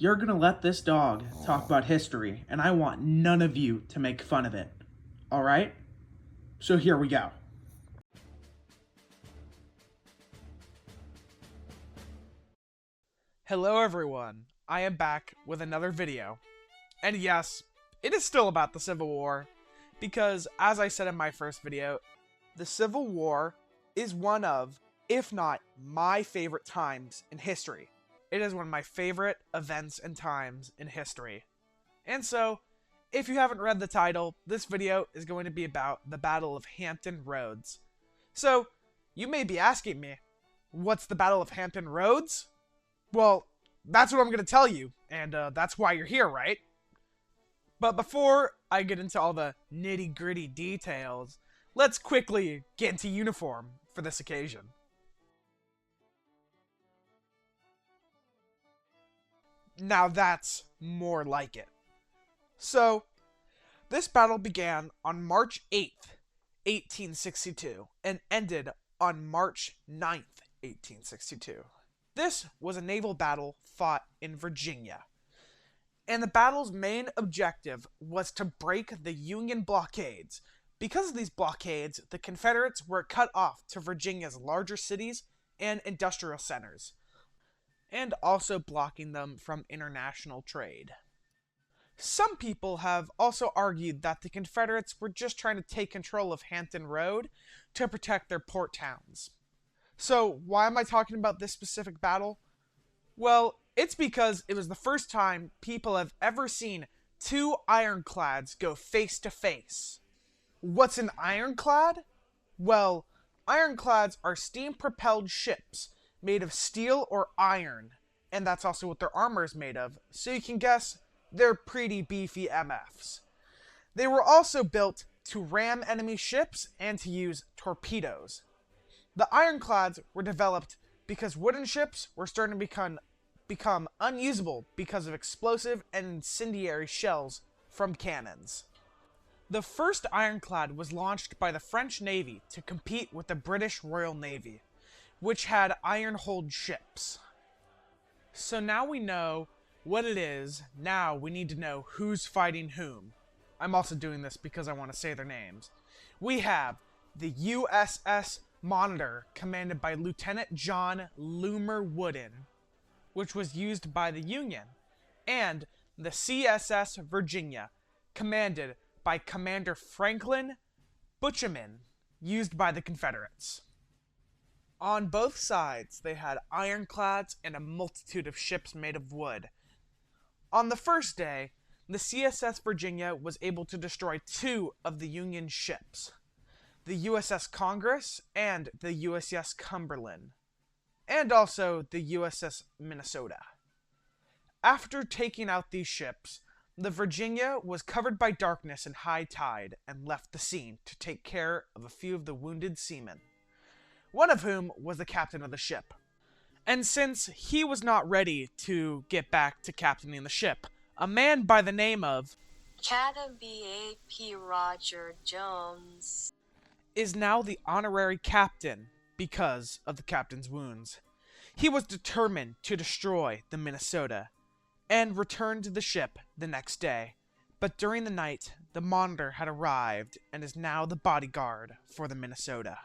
You're gonna let this dog talk about history, and I want none of you to make fun of it. Alright? So here we go. Hello everyone, I am back with another video. And yes, it is still about the Civil War, because as I said in my first video, the Civil War is one of, if not my favorite times in history. It is one of my favorite events and times in history. And so, if you haven't read the title, this video is going to be about the Battle of Hampton Roads. So, you may be asking me, what's the Battle of Hampton Roads? Well, that's what I'm going to tell you, and that's why you're here, right? But before I get into all the nitty-gritty details, let's quickly get into uniform for this occasion. Now that's more like it. So, this battle began on March 8th, 1862, and ended on March 9th, 1862. This was a naval battle fought in Virginia, and the battle's main objective was to break the Union blockades. Because of these blockades, the Confederates were cut off to Virginia's larger cities and industrial centers, and also blocking them from international trade. Some people have also argued that the Confederates were just trying to take control of Hampton Road to protect their port towns. So, why am I talking about this specific battle? Well, it's because it was the first time people have ever seen two ironclads go face to face. What's an ironclad? Well, ironclads are steam-propelled ships made of steel or iron, and that's also what their armor is made of, so you can guess they're pretty beefy MFs. They were also built to ram enemy ships and to use torpedoes. The ironclads were developed because wooden ships were starting to become unusable because of explosive and incendiary shells from cannons. The first ironclad was launched by the French Navy to compete with the British Royal Navy, which had iron-hulled ships. So now we know what it is. Now we need to know who's fighting whom. I'm also doing this because I want to say their names. We have the USS Monitor, commanded by Lieutenant John Loomer Wooden, which was used by the Union, and the CSS Virginia, commanded by Commander Franklin Butcherman, used by the Confederates. On both sides, they had ironclads and a multitude of ships made of wood. On the first day, the CSS Virginia was able to destroy two of the Union ships, the USS Congress and the USS Cumberland, and also the USS Minnesota. After taking out these ships, the Virginia was covered by darkness and high tide and left the scene to take care of a few of the wounded seamen, one of whom was the captain of the ship. And since he was not ready to get back to captaining the ship, a man by the name of Captain B.A.P. Roger Jones is now the honorary captain because of the captain's wounds. He was determined to destroy the Minnesota and returned to the ship the next day, but during the night, the Monitor had arrived and is now the bodyguard for the Minnesota.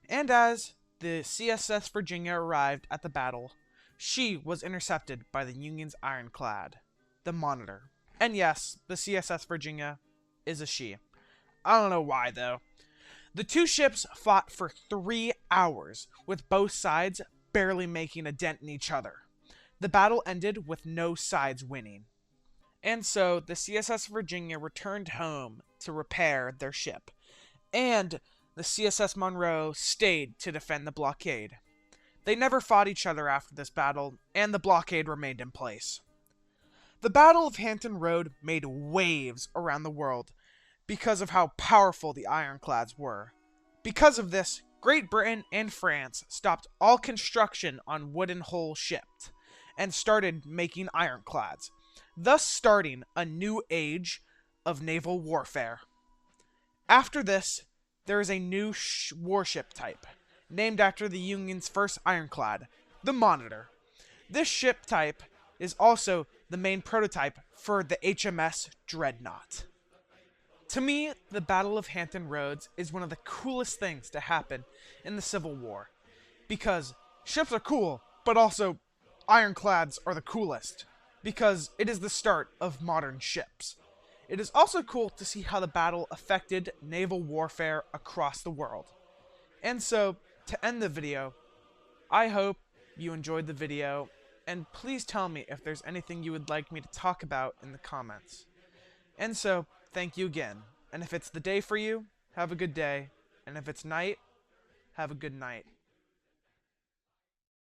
And as the CSS Virginia arrived at the battle, she was intercepted by the Union's ironclad, the Monitor. And yes, the CSS Virginia is a she. I don't know why, though. The two ships fought for 3 hours, with both sides barely making a dent in each other. The battle ended with no sides winning. And so, the CSS Virginia returned home to repair their ship, and the CSS Monroe stayed to defend the blockade. They never fought each other after this battle, and the blockade remained in place. The Battle of Hampton Road made waves around the world because of how powerful the ironclads were. Because of this, Great Britain and France stopped all construction on wooden hull ships and started making ironclads, thus starting a new age of naval warfare. After this, there is a new warship type, named after the Union's first ironclad, the Monitor. This ship type is also the main prototype for the HMS Dreadnought. To me, the Battle of Hampton Roads is one of the coolest things to happen in the Civil War, because ships are cool, but also ironclads are the coolest, because it is the start of modern ships. It is also cool to see how the battle affected naval warfare across the world. And so, to end the video, I hope you enjoyed the video, and please tell me if there's anything you would like me to talk about in the comments. And so, thank you again. And if it's the day for you, have a good day. And if it's night, have a good night.